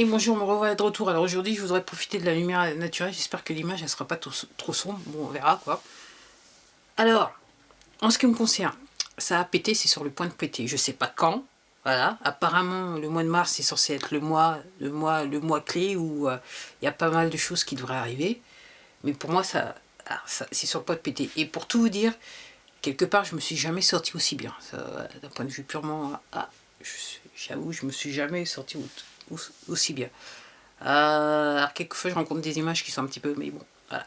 Et bonjour, me revoilà de retour. Alors aujourd'hui, je voudrais profiter de la lumière naturelle. J'espère que l'image, elle sera pas trop sombre. Bon, on verra quoi. Alors, en ce qui me concerne, ça a pété, c'est sur le point de péter. Je sais pas quand. Voilà. Apparemment, le mois de mars est censé être le mois clé où il y a pas mal de choses qui devraient arriver. Mais pour moi, ça c'est sur le point de péter. Et pour tout vous dire, quelque part, je me suis jamais sorti aussi bien. D'un point de vue purement... j'avoue, je me suis jamais sorti aussi bien. Alors quelquefois je rencontre des images qui sont un petit peu, mais bon, voilà.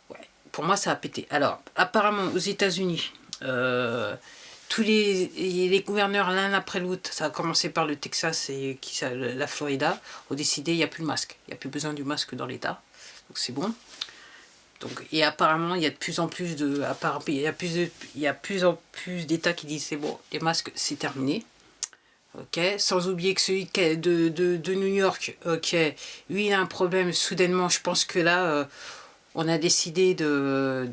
Ouais, pour moi ça a pété. Alors apparemment aux États-Unis, tous les gouverneurs l'un après l'autre, ça a commencé par le Texas et la Florida, ont décidé il n'y a plus de masque, il n'y a plus besoin du masque dans l'État, donc c'est bon. Donc, et apparemment, il y a de plus en plus d'États qui disent c'est bon, les masques c'est terminé. Ok, sans oublier que celui de New York, ok, lui il a un problème soudainement. Je pense que là, on a décidé de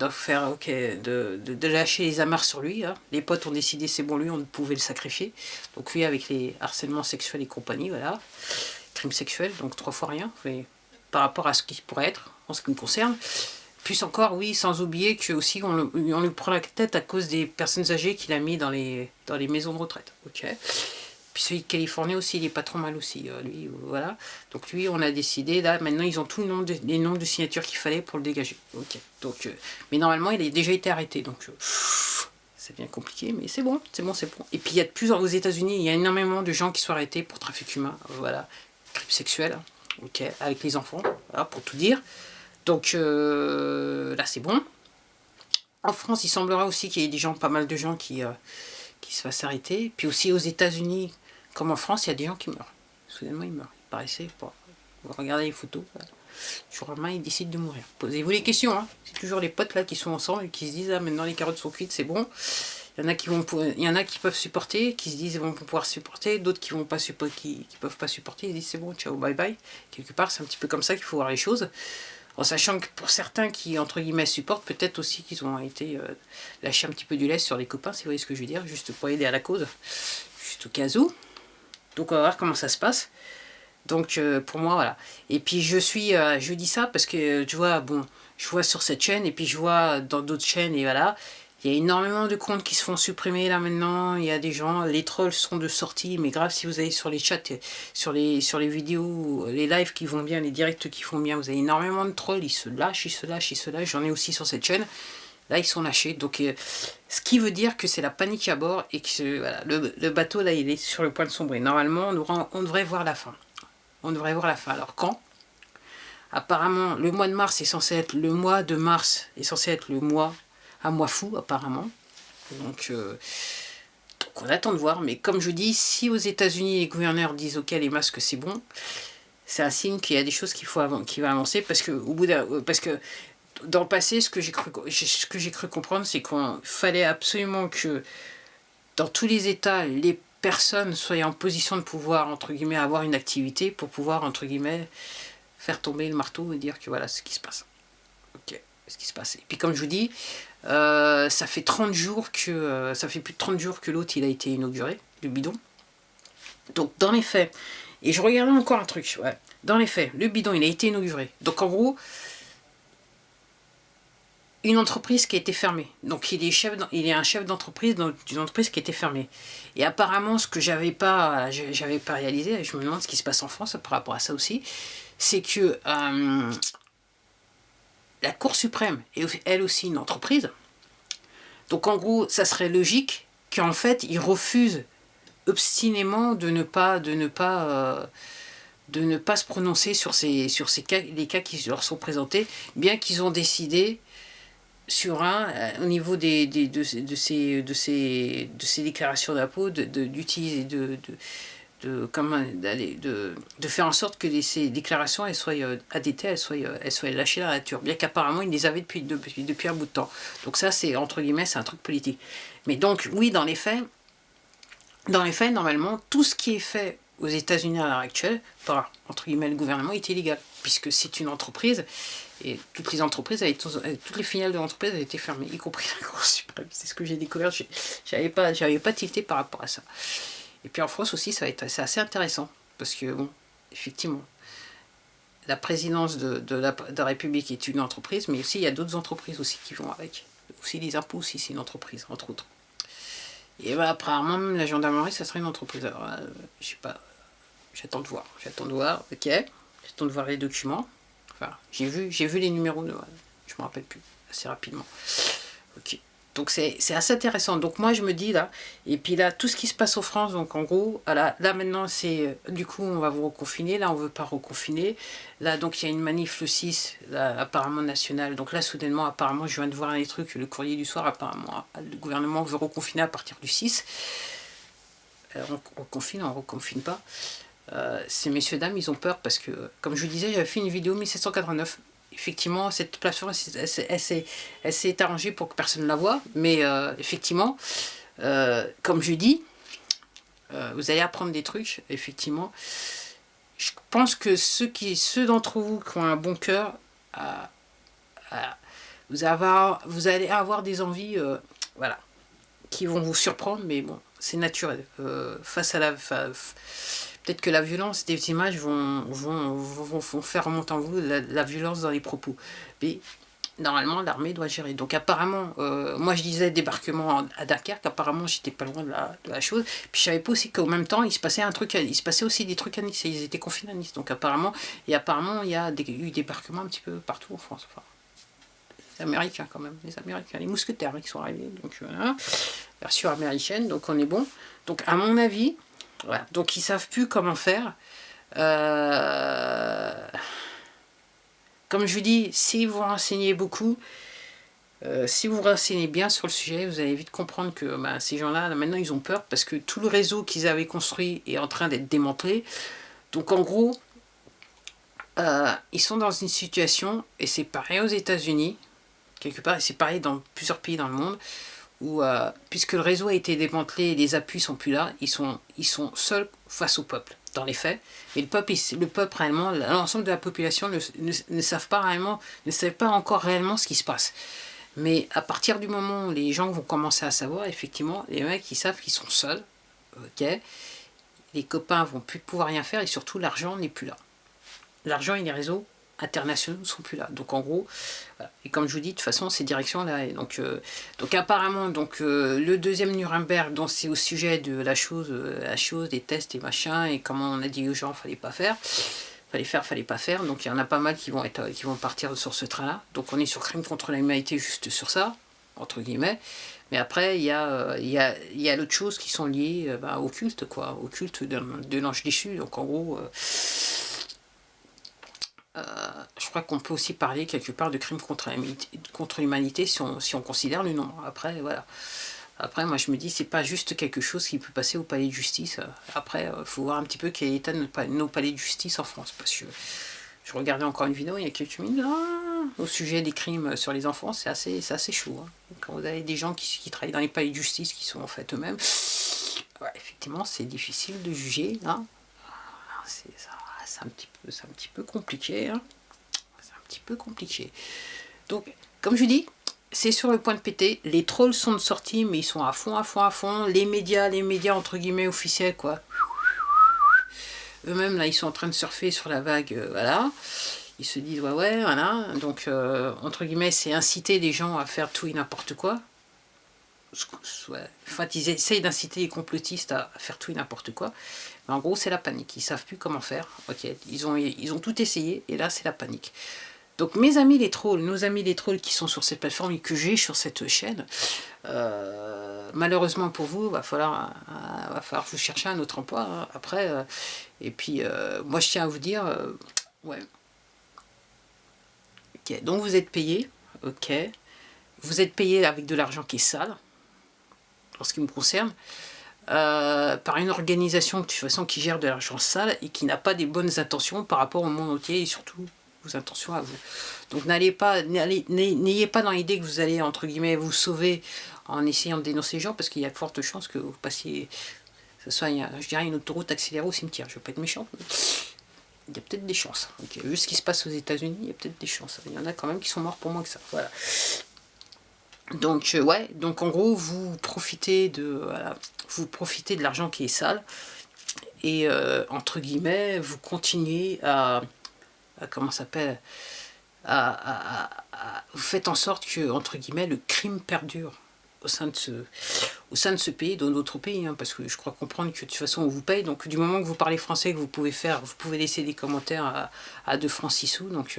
lâcher les amarres sur lui. Hein. Les potes ont décidé c'est bon, lui on pouvait le sacrifier. Donc lui avec les harcèlements sexuels et compagnie, voilà, crimes sexuels, donc 3 fois rien, mais par rapport à ce qui pourrait être en ce qui me concerne. Plus encore, oui, sans oublier que aussi on lui prend la tête à cause des personnes âgées qu'il a mis dans les maisons de retraite. Ok. Puis celui de Californie aussi, il est pas trop mal aussi, lui, voilà. Donc lui, on a décidé, là, maintenant, ils ont tout les nombres de signatures qu'il fallait pour le dégager. Ok. Donc, mais normalement, il a déjà été arrêté, donc c'est bien compliqué, mais c'est bon, c'est bon, c'est bon. Et puis, il y a de plus aux États-Unis, il y a énormément de gens qui sont arrêtés pour trafic humain, voilà, crimes sexuels, ok, avec les enfants, voilà, pour tout dire. Donc là, c'est bon. En France, il semblera aussi qu'il y ait pas mal de gens qui se fassent arrêter. Puis aussi aux États-Unis, comme en France, il y a des gens qui meurent. Soudainement, ils meurent. Il paraissait, vous regardez les photos, du jour au lendemain, ils décident de mourir. Posez-vous les questions. Hein. C'est toujours les potes là qui sont ensemble et qui se disent ah maintenant les carottes sont cuites, c'est bon. Il y en a qui peuvent supporter, qui se disent ils vont pouvoir supporter, d'autres qui vont pas supporter, qui peuvent pas supporter, ils disent c'est bon, ciao, bye bye. Quelque part, c'est un petit peu comme ça qu'il faut voir les choses. En sachant que pour certains qui, entre guillemets, supportent, peut-être aussi qu'ils ont été lâchés un petit peu du lait sur les copains, si vous voyez ce que je veux dire, juste pour aider à la cause, juste au cas où. Donc on va voir comment ça se passe. Donc pour moi, voilà. Et puis je dis ça parce que, tu vois, bon, je vois sur cette chaîne, et puis je vois dans d'autres chaînes, et voilà, il y a énormément de comptes qui se font supprimer là maintenant, il y a des gens, les trolls sont de sortie, mais grave si vous allez sur les chats, sur les vidéos, les lives qui vont bien, les directs qui font bien, vous avez énormément de trolls, ils se lâchent, j'en ai aussi sur cette chaîne, là ils sont lâchés, donc ce qui veut dire que c'est la panique à bord, et que voilà, le bateau là il est sur le point de sombrer. Normalement on devrait voir la fin, alors quand? Apparemment le mois de mars est censé être le mois un mois fou apparemment. Donc on attend de voir, mais comme je dis, si aux États-Unis les gouverneurs disent ok les masques c'est bon, c'est un signe qu'il y a des choses qui vont avancer, parce que dans le passé, ce que j'ai cru comprendre, c'est qu'il fallait absolument que dans tous les États, les personnes soient en position de pouvoir, entre guillemets, avoir une activité pour pouvoir, entre guillemets, faire tomber le marteau et dire que voilà ce qui se passe. Ok, ce qui se passe. Et puis comme je vous dis, ça fait 30 jours que ça fait plus de 30 jours que l'autre il a été inauguré, le bidon. Donc dans les faits, et je regardais encore un truc, ouais, dans les faits, le bidon il a été inauguré. Donc en gros, une entreprise qui a été fermée. Donc il est un chef d'entreprise d'une entreprise qui a été fermée. Et apparemment, ce que j'avais pas réalisé, et je me demande ce qui se passe en France par rapport à ça aussi, c'est que la Cour suprême est elle aussi une entreprise. Donc en gros, ça serait logique qu'en fait, ils refusent obstinément de ne pas se prononcer sur ces cas, les cas qui leur sont présentés, bien qu'ils ont décidé sur au niveau de ces déclarations d'impôt, d'utiliser, de faire en sorte que ces déclarations elles soient ADT, elles soient lâchées dans la nature, bien qu'apparemment ils les avaient depuis un bout de temps. Donc ça c'est entre guillemets c'est un truc politique. Mais donc oui, dans les faits normalement tout ce qui est fait aux États-Unis à l'heure actuelle par entre guillemets le gouvernement est illégal, puisque c'est une entreprise. Et toutes les filiales de l'entreprise avaient été fermées, y compris la Cour suprême. C'est ce que j'ai découvert. J'avais pas tilté par rapport à ça. Et puis en France aussi, c'est assez intéressant. parce que, bon, effectivement, la présidence de la République est une entreprise, mais aussi il y a d'autres entreprises aussi qui vont avec. Aussi les impôts, aussi c'est une entreprise, entre autres. Et bah, apparemment, même la gendarmerie, ça serait une entreprise. Alors, je sais pas, j'attends de voir, ok. J'attends de voir les documents. Enfin, j'ai vu les numéros, je me rappelle plus, assez rapidement. Ok. Donc c'est assez intéressant. Donc moi je me dis là, et puis là tout ce qui se passe en France, donc en gros, là maintenant c'est, du coup on va vous reconfiner, là on veut pas reconfiner. Là donc il y a une manif le 6, là, apparemment nationale. Donc là soudainement, apparemment je viens de voir les trucs, le courrier du soir, apparemment le gouvernement veut reconfiner à partir du 6. On reconfine, on reconfine pas. Ces messieurs dames ils ont peur parce que, comme je vous disais, j'avais fait une vidéo 1789. Effectivement, cette plateforme, elle s'est arrangée pour que personne ne la voie. Mais effectivement, comme je dis, vous allez apprendre des trucs. Effectivement, je pense que ceux d'entre vous qui ont un bon cœur, vous allez avoir des envies, voilà, qui vont vous surprendre. Mais bon, c'est naturel. Face à la... Peut-être que la violence des images vont faire remonter en vous la violence dans les propos. Mais normalement, l'armée doit gérer. Donc apparemment, moi je disais débarquement à Dunkerque, apparemment j'étais pas loin de la chose. Puis je savais pas aussi qu'au même temps, il se passait aussi des trucs à Nice. Ils étaient confinés à Nice. Donc apparemment, il y a eu débarquements un petit peu partout en France. Enfin, les Américains quand même, les mousquetaires qui sont arrivés. Donc voilà, version américaine, donc on est bon. Donc à mon avis... Voilà. Donc ils ne savent plus comment faire. Comme je vous dis, si vous renseignez beaucoup, si vous renseignez bien sur le sujet, vous allez vite comprendre que ces gens-là, maintenant, ils ont peur parce que tout le réseau qu'ils avaient construit est en train d'être démantelé. Donc en gros, ils sont dans une situation, et c'est pareil aux États-Unis, quelque part, et c'est pareil dans plusieurs pays dans le monde, où, puisque le réseau a été démantelé et les appuis sont plus là, ils sont seuls face au peuple, dans les faits. Et le peuple réellement, l'ensemble de la population ne savent pas encore réellement ce qui se passe. Mais à partir du moment où les gens vont commencer à savoir, effectivement, les mecs, ils savent qu'ils sont seuls, ok. Les copains vont plus pouvoir rien faire et surtout l'argent n'est plus là. L'argent et les réseaux internationaux ne sont plus là. Donc en gros, voilà. Et comme je vous dis, de toute façon, ces directions-là. Donc apparemment, le deuxième Nuremberg, dont c'est au sujet de la chose, des tests et machin, et comment on a dit aux gens, fallait pas faire. Fallait pas faire. Donc il y en a pas mal qui vont partir sur ce train-là. Donc on est sur crime contre l'humanité juste sur ça, entre guillemets. Mais après, il y a l'autre chose qui sont liées au culte, quoi, au culte de l'ange déchu. Donc en gros... je crois qu'on peut aussi parler quelque part de crime contre l'humanité si on considère le nombre. Après, voilà. Après, moi, je me dis, c'est pas juste quelque chose qui peut passer au palais de justice. Après, il faut voir un petit peu quel est l'état de nos palais de justice en France. Parce que je regardais encore une vidéo il y a quelques minutes au sujet des crimes sur les enfants. C'est assez chaud. Hein. Quand vous avez des gens qui travaillent dans les palais de justice, qui sont en fait eux-mêmes, ouais, effectivement, c'est difficile de juger. Hein. C'est un petit peu compliqué. Hein. C'est un petit peu compliqué. Donc, comme je dis, c'est sur le point de péter. Les trolls sont de sortie, mais ils sont à fond. Les médias entre guillemets officiels, quoi. Eux-mêmes, là, ils sont en train de surfer sur la vague, voilà. Ils se disent, ouais, voilà. Donc, entre guillemets, c'est inciter les gens à faire tout et n'importe quoi. Ouais. En fait, ils essayent d'inciter les complotistes à faire tout et n'importe quoi. Mais en gros, c'est la panique. Ils ne savent plus comment faire. Ok, ils ont tout essayé, et là, c'est la panique. Donc, nos amis les trolls qui sont sur cette plateforme et que j'ai sur cette chaîne, malheureusement pour vous, va falloir vous chercher un autre emploi hein, après. Et puis, moi, je tiens à vous dire, ouais. Ok, donc vous êtes payé, ok. Vous êtes payé avec de l'argent qui est sale, en ce qui me concerne, par une organisation de toute façon qui gère de l'argent sale et qui n'a pas des bonnes intentions par rapport au monde entier et surtout vos intentions à vous. Donc n'ayez pas dans l'idée que vous allez entre guillemets vous sauver en essayant de dénoncer les gens parce qu'il y a de fortes chances que vous passiez, que ce soit je dirais une autoroute accélérée au cimetière. Je ne veux pas être méchant, mais il y a peut-être des chances. Donc, vu ce qui se passe aux États-Unis, il y a peut-être des chances. Il y en a quand même qui sont morts pour moins que ça. Voilà. Donc ouais, donc en gros vous profitez de l'argent qui est sale et entre guillemets, vous continuez comment ça s'appelle, vous faites en sorte que, entre guillemets, le crime perdure au sein de ce pays, dans notre pays, hein, parce que je crois comprendre que de toute façon on vous paye, donc du moment que vous parlez français, que vous pouvez laisser des commentaires à 2 francs 6 sous, donc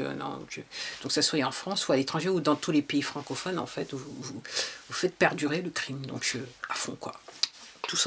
ça soit en France, ou à l'étranger, ou dans tous les pays francophones, en fait, vous faites perdurer le crime, donc à fond, quoi.